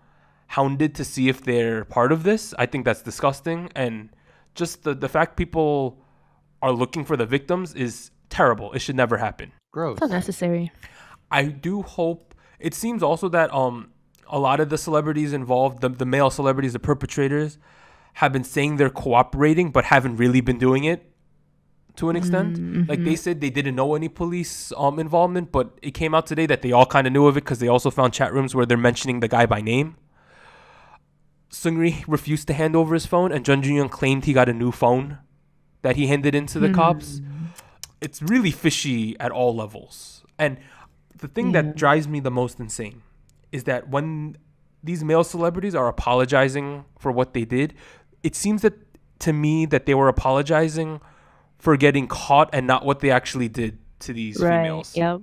hounded to see if they're part of this. I think that's disgusting. And just the fact people are looking for the victims is terrible. It should never happen. Gross. It's unnecessary. I do hope. It seems also that a lot of the celebrities involved, the male celebrities, the perpetrators, have been saying they're cooperating but haven't really been doing it to an extent. Like they said they didn't know any police involvement, but it came out today that they all kind of knew of it because they also found chat rooms where they're mentioning the guy by name. Seungri refused to hand over his phone, and Jung Joon Young claimed he got a new phone that he handed in to the cops. It's really fishy at all levels. And the thing that drives me the most insane is that when these male celebrities are apologizing for what they did, it seems that to me that they were apologizing for getting caught and not what they actually did to these females. Yep.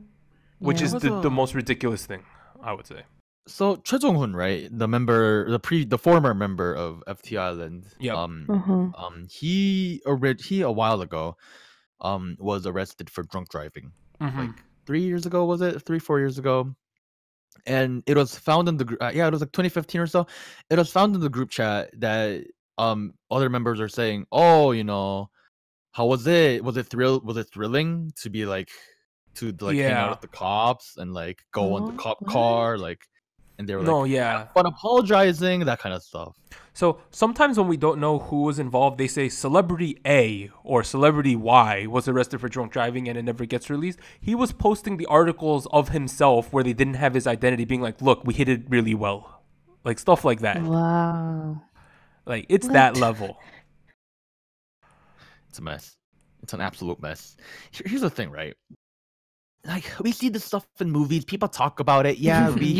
Which is the most ridiculous thing, I would say. So Choi Jong-hoon, right, the former member of FT Island, he a while ago was arrested for drunk driving. Like 3 years ago, was it 3-4 years ago? And it was found in the it was like 2015 or so. It was found in the group chat that other members are saying, oh, you know, how was it? Was it thrilling to be like hang out with the cops and like go on the cop car, like, and they were but apologizing, that kind of stuff. So sometimes when we don't know who was involved, they say celebrity A or celebrity Y was arrested for drunk driving and it never gets released. He was posting the articles of himself where they didn't have his identity, being like, look, we hit it really well. Like stuff like that. Wow. Like it's that level. It's a mess. It's an absolute mess. Here's the thing, right? Like, we see this stuff in movies. People talk about it. Yeah, we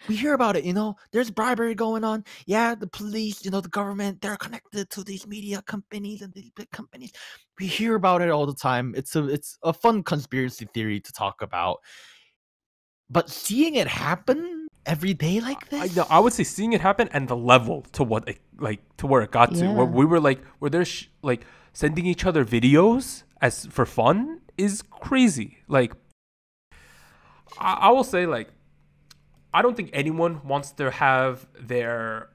hear about it. You know, there's bribery going on. Yeah, the police, you know, the government, they're connected to these media companies and these big companies. We hear about it all the time. It's a fun conspiracy theory to talk about. But seeing it happen every day like this, I would say seeing it happen and the level to what to where it got to, where we were like, where they're like sending each other videos as for fun is crazy. Like, I will say, like, I don't think anyone wants to have their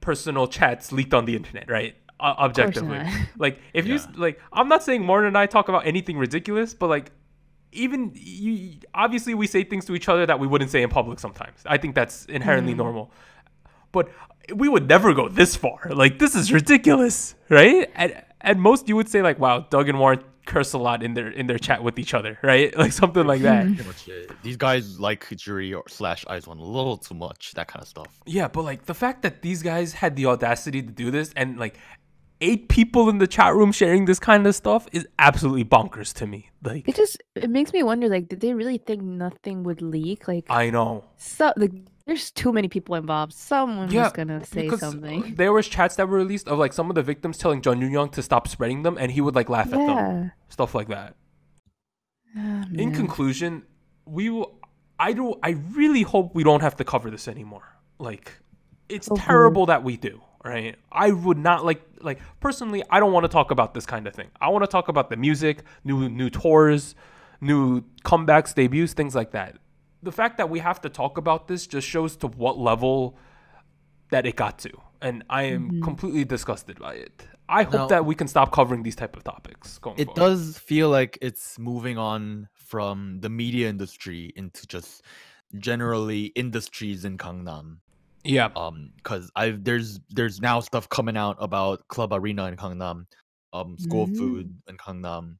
personal chats leaked on the internet, right? Objectively. Like, if you, like, I'm not saying Martin and I talk about anything ridiculous, but, like, even obviously we say things to each other that we wouldn't say in public sometimes. I think that's inherently normal. But we would never go this far. Like, this is ridiculous, right? At most, you would say, like, wow, Doug and Warren curse a lot in their chat with each other, right? Like something like that. These guys like Jury or / IZ*ONE a little too much, that kind of stuff. Yeah, but like the fact that these guys had the audacity to do this and like 8 people in the chat room sharing this kind of stuff is absolutely bonkers to me. Like it makes me wonder, like, did they really think nothing would leak? Like, I know. So there's too many people involved. Someone was gonna say something. There was chats that were released of like some of the victims telling Jung Joon Young to stop spreading them, and he would like laugh at them, stuff like that. In conclusion, I really hope we don't have to cover this anymore. Like, it's terrible that we do. Right? I would not like personally, I don't want to talk about this kind of thing. I want to talk about the music, new tours, new comebacks, debuts, things like that. The fact that we have to talk about this just shows to what level that it got to. And I am completely disgusted by it. I hope that we can stop covering these type of topics going forward. It does feel like it's moving on from the media industry into just generally industries in Gangnam. Yeah. Because there's now stuff coming out about Club Arena in Gangnam, school food in Gangnam,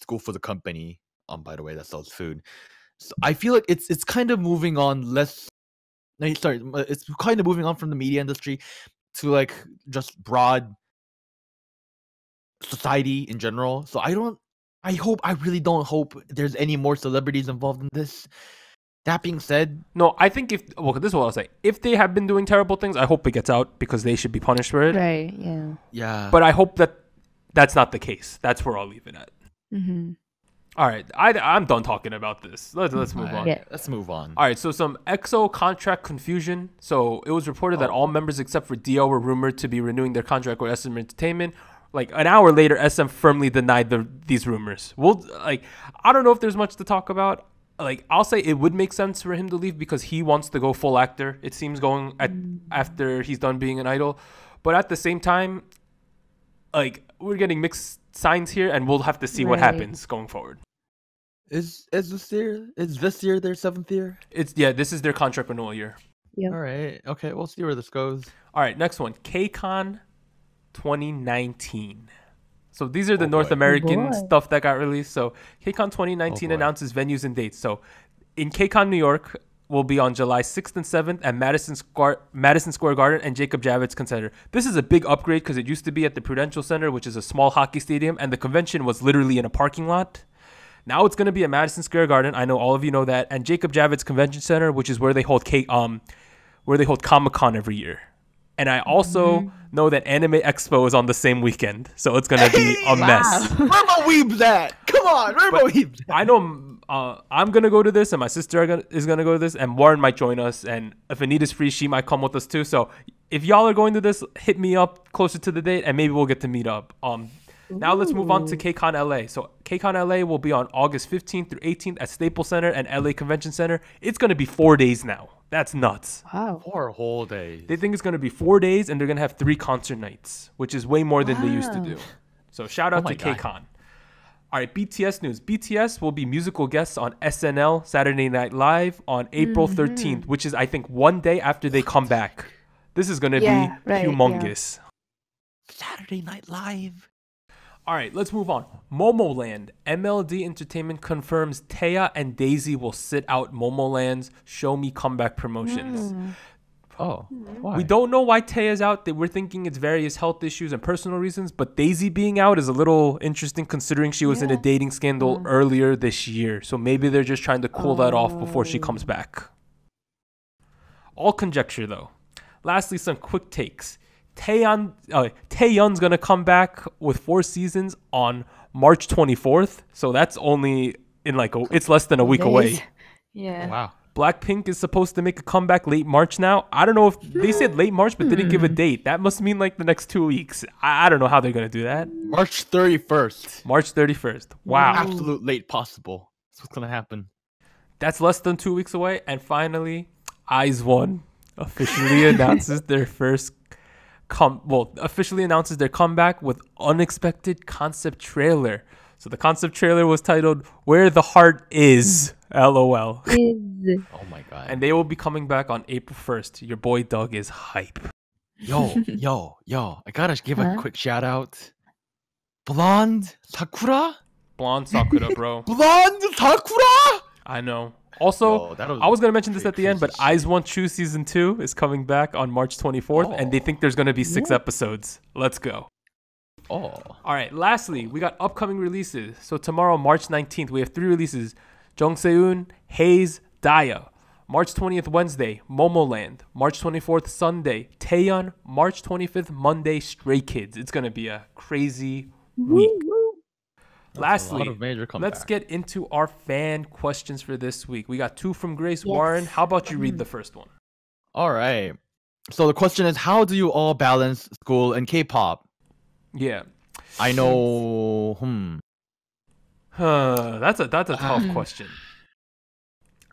school for the company. By the way, that sells food. So I feel like it's kind of moving on it's kind of moving on from the media industry to like just broad society in general. So I really don't hope there's any more celebrities involved in this. That being said, No, I think this is what I'll say. If they have been doing terrible things, I hope it gets out because they should be punished for it. Right. Yeah. yeah. But I hope that that's not the case. That's where I'll leave it at. Mm-hmm. All right, I'm done talking about this. Let's move on. Yeah. Let's move on. All right, so some EXO contract confusion. So it was reported that all members except for DL were rumored to be renewing their contract with SM Entertainment. Like an hour later, SM firmly denied these rumors. I don't know if there's much to talk about. Like, I'll say it would make sense for him to leave because he wants to go full actor. It seems after he's done being an idol, but at the same time, like we're getting mixed signs here, and we'll have to see what happens going forward. Is this year their 7th year? This is their contract renewal year. Yep. All right. Okay, we'll see where this goes. All right, next one, KCON 2019. So these are the North American stuff that got released. So KCON 2019 announces venues and dates. So in KCON New York will be on July 6th and 7th at Madison Square Garden and Jacob Javits Center. This is a big upgrade because it used to be at the Prudential Center, which is a small hockey stadium, and the convention was literally in a parking lot. Now it's going to be at Madison Square Garden. I know all of you know that. And Jacob Javits Convention Center, which is where they hold Comic-Con every year. And I also know that Anime Expo is on the same weekend, so it's gonna be a mess. Where my weebs at? Come on, where my weebs at? I know I'm gonna go to this, and my sister is gonna go to this, and Warren might join us. And if Anita's free, she might come with us too. So if y'all are going to this, hit me up closer to the date, and maybe we'll get to meet up. Now let's move on to KCON LA. So KCON LA will be on August 15th through 18th at Staples Center and LA Convention Center. It's gonna be 4 days now. That's nuts. Wow. 4 whole days. They think it's going to be 4 days, and they're going to have 3 concert nights, which is way more than they used to do. So shout out to KCON. All right, BTS news. BTS will be musical guests on SNL Saturday Night Live on April 13th, which is, I think, 1 day after they come back. This is going to be humongous. Yeah. Saturday Night Live. All right, let's move on. Momoland. MLD Entertainment confirms Taya and Daisy will sit out Momoland's Show Me Comeback promotions. Oh, why? We don't know why Taya's out. We're thinking it's various health issues and personal reasons, but Daisy being out is a little interesting considering she was in a dating scandal earlier this year. So maybe they're just trying to cool that off before she comes back. All conjecture, though. Lastly, some quick takes. Taeyeon's gonna come back with 4 seasons on March 24th, so that's only in it's less than a week away. Yeah. Wow. Blackpink is supposed to make a comeback late March now. I don't know if they said late March, but didn't give a date. That must mean the next 2 weeks. I don't know how they're gonna do that. March 31st. March 31st. Wow. Absolute late possible. That's what's gonna happen. That's less than 2 weeks away. And finally, IZ*ONE officially announces their comeback with unexpected concept trailer. So the concept trailer was titled "Where the Heart Is." LOL. Oh my god. And they will be coming back on April 1st. Your boy Doug is hype. Yo. I gotta give a quick shout out. Blonde Sakura? Blonde Sakura, bro. Blonde Sakura? I know. Also, I was going to mention this at the end, but IZ*ONE True Season 2 is coming back on March 24th, and they think there's going to be 6 episodes. Let's go. Oh. All right, lastly, we got upcoming releases. So tomorrow, March 19th, we have 3 releases. Jung Seun, Haze, Daya. March 20th, Wednesday, Momoland. March 24th, Sunday, Taeyeon. March 25th, Monday, Stray Kids. It's going to be a crazy week. Lastly, let's get into our fan questions for this week. We got 2 from Grace. Warren, how about you read the first one? All right. So the question is, how do you all balance school and K-pop? Yeah. I know. That's a tough question.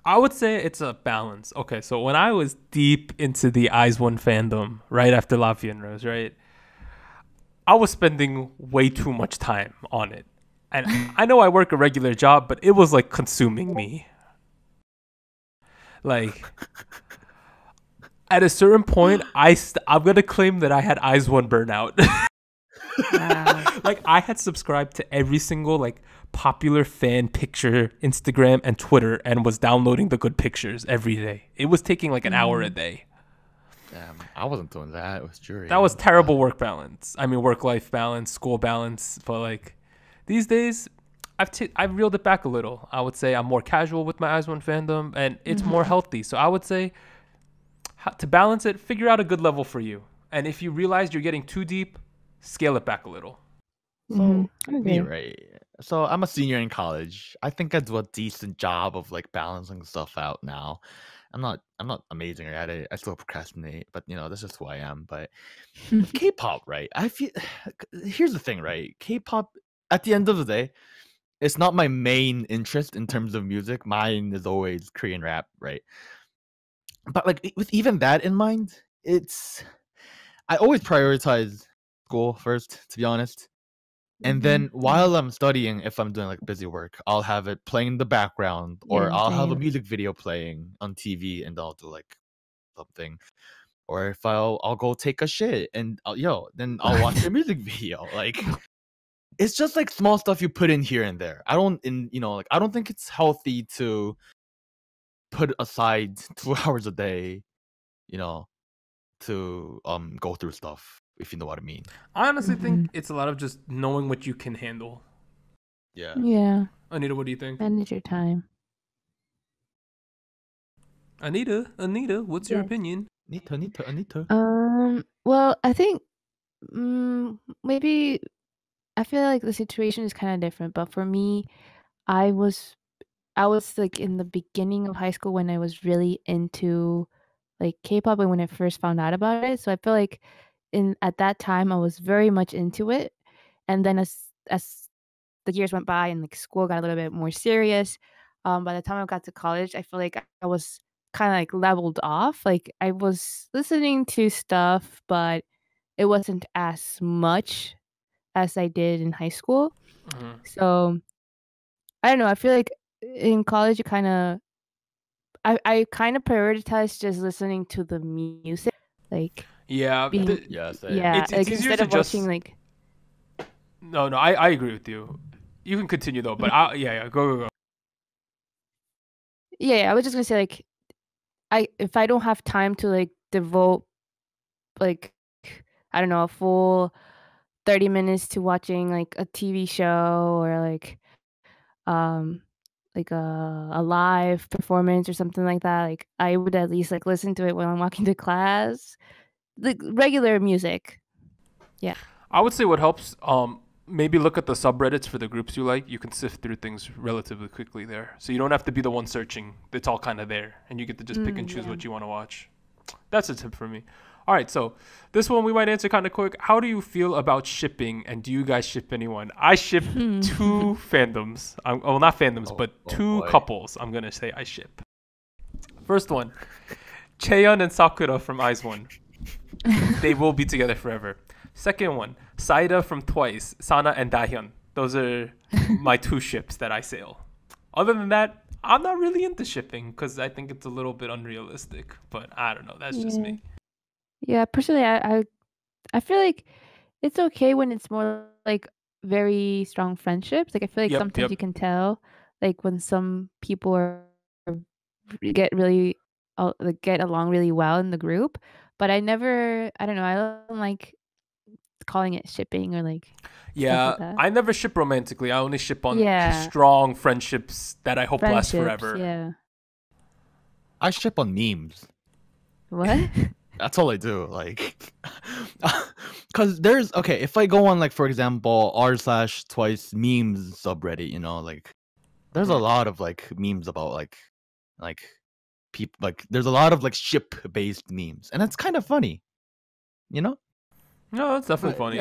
I would say it's a balance. Okay, so when I was deep into the IZ*ONE fandom, right after La Vie en Rose, right, I was spending way too much time on it. And I know I work a regular job, but it was consuming me. At a certain point, I'm gonna claim that I had IZ*ONE burnout. I had subscribed to every single popular fan picture, Instagram and Twitter, and was downloading the good pictures every day. It was taking an hour a day. Damn, I wasn't doing that. It was jury. That was terrible work balance. I mean, work-life balance, school balance. But these days, I've reeled it back a little. I would say I'm more casual with my IZ*ONE fandom, and it's more healthy. So I would say to balance it, figure out a good level for you. And if you realize you're getting too deep, scale it back a little. So Okay. right. So I'm a senior in college. I think I do a decent job of like balancing stuff out now. I'm not amazing at it. I still procrastinate, but that's just who I am. But with K-pop, right? I feel here's the thing, right? K-pop at the end of the day, it's not my main interest in terms of music. Mine is always Korean rap, right? But like with even that in mind, I always prioritize school first, to be honest. And then while I'm studying, if I'm doing like busy work, I'll have it playing in the background, or Yeah, I'll have a same. music video playing on TV, and I'll do like something. Or if I'll go take a shit, and then I'll watch a music video. Like it's just like small stuff you put in here and there. I don't think it's healthy to put aside 2 hours a day, to go through stuff, if you know what I mean. I honestly think it's a lot of just knowing what you can handle. Yeah. Yeah. Anita, what do you think? Manage your time. Anita, what's your opinion? Anita. Well, I think maybe I feel like the situation is kind of different, but for me, I was like in the beginning of high school when I was really into like K-pop and when I first found out about it. So I feel like at that time I was very much into it. And then as the years went by and like school got a little bit more serious, by the time I got to college, I feel like I was kind of like leveled off. Like I was listening to stuff, but it wasn't as much as I did in high school. So I don't know. I feel like in college, I kind of prioritize just listening to the music, like Yeah, being, same. yeah, It's like easier instead to of watching like. No, I agree with you. You can continue though, but go. Yeah, I was just gonna say like, if I don't have time to like devote like, I don't know, a full 30 minutes to watching like a TV show or um like a live performance or something like that, like I would at least like listen to it when I'm walking to class, like regular music. Yeah. I would say what helps, maybe look at the subreddits for the groups you like. You can sift through things relatively quickly there, so you don't have to be the one searching. It's all kind of there, and you get to just pick and choose what you want to watch. That's a tip for me. All right, so this one we might answer kind of quick. How do you feel about shipping, and do you guys ship anyone? I ship two fandoms. Well, not fandoms, but two couples. I'm gonna say I ship. First one, Chaeyeon and Sakura from IZ*ONE. They will be together forever. Second one, Saida from Twice, Sana and Dahyun. Those are my two ships that I sail. Other than that, I'm not really into shipping because I think it's a little bit unrealistic. But I don't know. That's just me. Yeah, personally, I feel like it's okay when it's more like very strong friendships. Like I feel like sometimes you can tell, like when some people get along really well in the group. But I don't know, I don't like calling it shipping or like stuff like that. I never ship romantically. I only ship on strong friendships that I hope last forever. Yeah. I ship on memes. What? That's all I do. Like, because if I go on like, for example, r/twice memes subreddit, like there's a lot of like memes about like people, like there's a lot of like ship based memes, and it's kind of funny, No, that's definitely funny.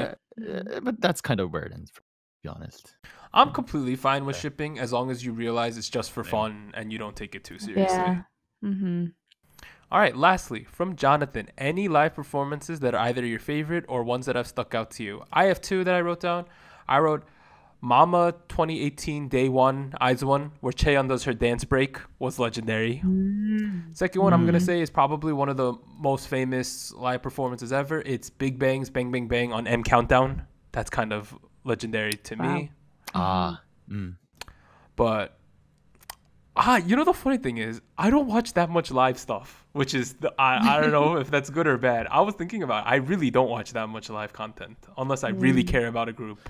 But that's kind of burden, to be honest. I'm completely fine with shipping as long as you realize it's just for fun and you don't take it too seriously. Yeah. Mm-hmm. All right, lastly, from Jonathan, any live performances that are either your favorite or ones that have stuck out to you? I have two that I wrote down. I wrote Mama 2018 Day 1, IZ*ONE, where Chaeyeon does her dance break, was legendary. Second one I'm going to say is probably one of the most famous live performances ever. It's Big Bang's Bang Bang Bang on M Countdown. That's kind of legendary to me. But the funny thing is, I don't watch that much live stuff, which is, I don't know if that's good or bad. I was thinking about it. I really don't watch that much live content unless I really care about a group.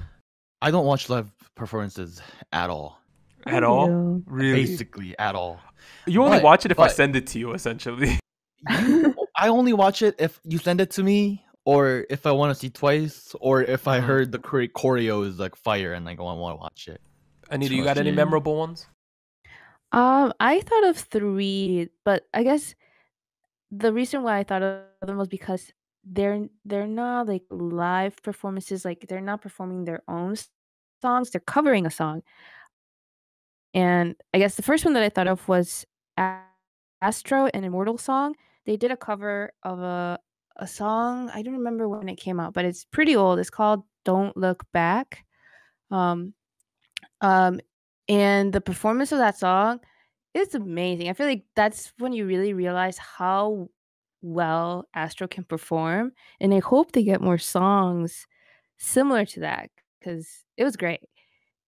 I don't watch live performances at all. At I all? do. Really? Basically, at all. You only But- watch it if I but- send it to you, essentially. I only watch it if you send it to me, or if I want to see twice, or if I heard the choreo is like fire and like I want to watch it. Anita, you got any memorable ones? I thought of 3, but I guess the reason why I thought of them was because they're not like live performances. Like they're not performing their own songs; they're covering a song. And I guess the first one that I thought of was Astro, an Immortal song. They did a cover of a song. I don't remember when it came out, but it's pretty old. It's called "Don't Look Back." Um, and the performance of that song is amazing. I feel like that's when you really realize how well Astro can perform, and I hope they get more songs similar to that because it was great.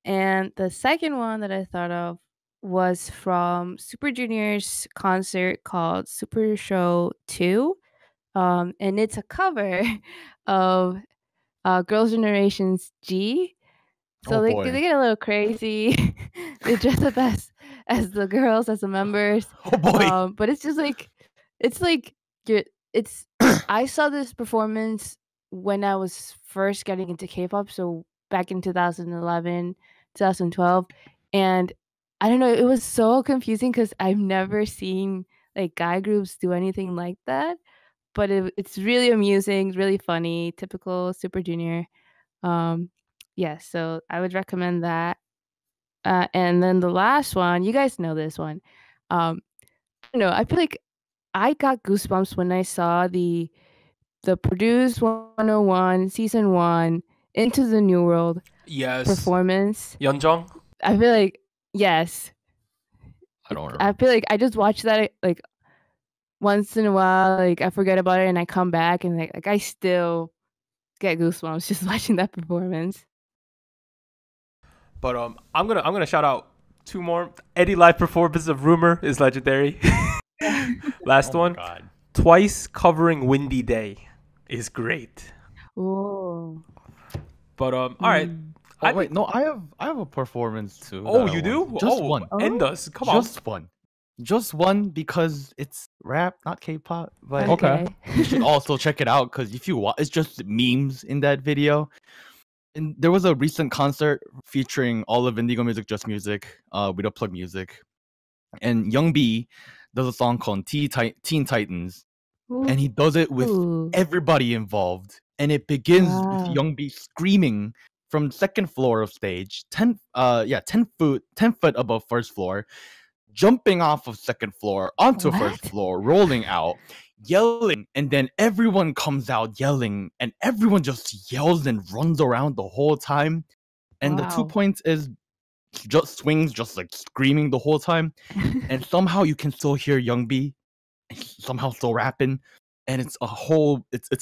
And the second one that I thought of was from Super Junior's concert called Super Show 2. And it's a cover of Girls' Generation's G. So Oh, they boy. get a little crazy. They dress up as the girls, as the members. Oh boy. But it's just like it's I saw this performance when I was first getting into K-pop, so back in 2011, 2012, and I don't know, it was so confusing because I've never seen like guy groups do anything like that. But it's really amusing, really funny, typical Super Junior. Yeah, so I would recommend that. And then the last one, you guys know this one. I don't know, I feel like I got goosebumps when I saw the Produce 101 season 1 Into the New World Yes. performance. Yeonjung? I feel like yes. I don't I know. feel like I just watch that like once in a while, like I forget about it and I come back and like I still get goosebumps just watching that performance. But I'm gonna shout out 2 more. Eddie live performance of Rumor is legendary. Last one. God. Twice covering Windy Day is great. Oh. But all right. Oh, wait, no, I have a performance too. Oh, that I you do? want. Just Oh, one. End us. Come on. Just one because it's rap, not K-pop. But Okay. you should also check it out because if you watch, it's just memes in that video. And there was a recent concert featuring all of Indigo Music, Just Music, with Upplug Music, and Young B does a song called Teen Titans, and he does it with Ooh. everybody involved, and it begins Wow. with Young B screaming from second floor of stage, 10 foot above first floor, jumping off of second floor onto first What? floor, rolling out, yelling, and then everyone comes out yelling, and everyone just yells and runs around the whole time. And the 2 Wow. points is just swings, just like screaming the whole time, and somehow you can still hear Young B, somehow still rapping, and it's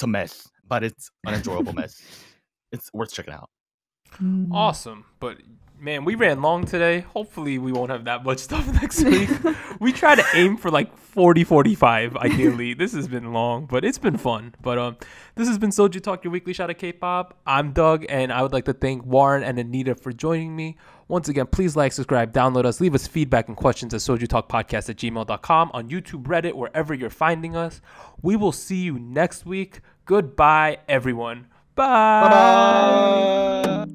a mess, but it's an enjoyable mess. It's worth checking out. Awesome. But man, we ran long today. Hopefully we won't have that much stuff next week. We try to aim for like 40, 45 ideally. This has been long, but it's been fun. But this has been SojuTalk, your weekly shot of K-pop. I'm Doug, and I would like to thank Warren and Anita for joining me. Once again, please like, subscribe, download us, leave us feedback and questions at sojutalkpodcast@gmail.com, on YouTube, Reddit, wherever you're finding us. We will see you next week. Goodbye, everyone. Bye. Bye.